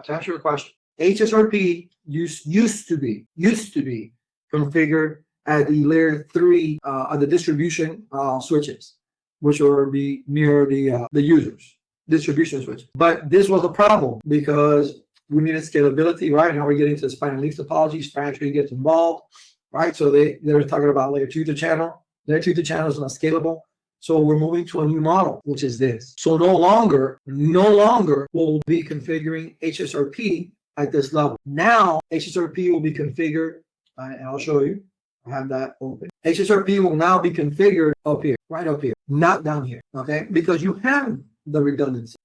to answer your question, HSRP used to be configured at the layer 3 of the distribution switches, which will be near the users distribution switch. But this was a problem because we needed scalability, right? Now we're getting to spine-leaf topology. Spine-tree gets involved, right? So they're talking about layer 2 to channel. Layer 2 to channel is not scalable. So we're moving to a new model, which is this. So no longer will be configuring HSRP at this level. Now HSRP will be configured, and I'll show you. I have that open. HSRP will now be configured up here, right up here, not down here, okay? Because you have the redundancy.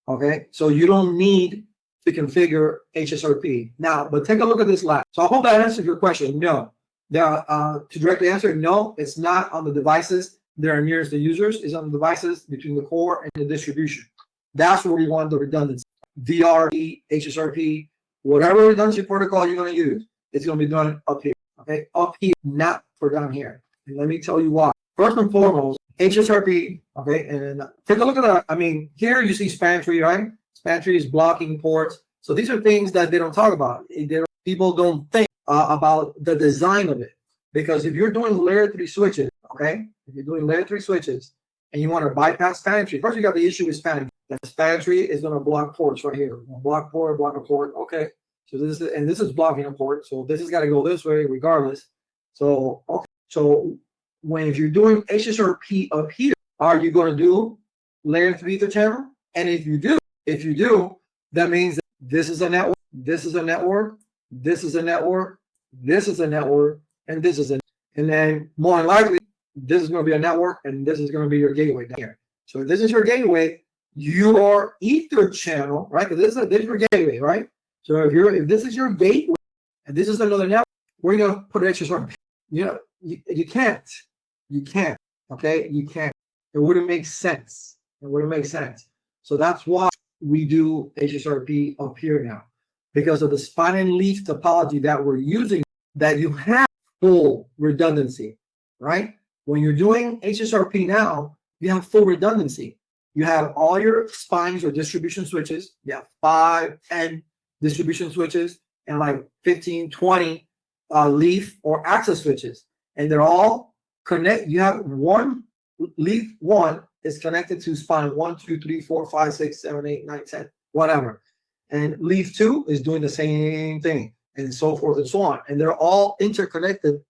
Okay? So you don't need to configure HSRP. Now, but take a look at this lab. So I hope that answers your question. No. To directly answer, no, it's not on the devices that are nearest the users. It's on the devices between the core and the distribution. That's where we want the redundancy. VRP, HSRP, whatever redundancy protocol you're going to use, it's going to be done up here. Okay, up here, not for down here. And let me tell you why. First and foremost, HSRP, okay, and take a look at that. I mean, here you see span-tree, right? Span-tree is blocking ports. So these are things that they don't talk about. People don't think about the design of it. Because if you're doing layer 3 switches, okay, if you're doing layer 3 switches and you want to bypass span-tree, first you got the issue with span-tree. The span-tree is going to block ports right here. Block a port, okay. So this is blocking a port. So this has got to go this way regardless. So, okay. So if you're doing HSRP up here, are you going to do layer 3 to channel? And if you do, that means that this is a network, this is a network, this is a network, this is a network, and this is a, and then more than likely, this is going to be a network, and this is going to be your gateway down here. So if this is your gateway, your ether channel, right? Because this is your gateway, right? So if this is your gateway, and this is another network, we're going to put HSRP. You know, you can't, okay? You can't. It wouldn't make sense. So that's why we do HSRP up here now, because of the spine-leaf topology that we're using, that you have full redundancy, right? When you're doing HSRP now, you have full redundancy. You have all your spines or distribution switches. You have 5, 10 distribution switches and like 15, 20 leaf or access switches. And they're all connect. You have one leaf 1 is connected to spine 1, 2, 3, 4, 5, 6, 7, 8, 9, 10, whatever. And leaf 2 is doing the same thing, and so forth and so on. And they're all interconnected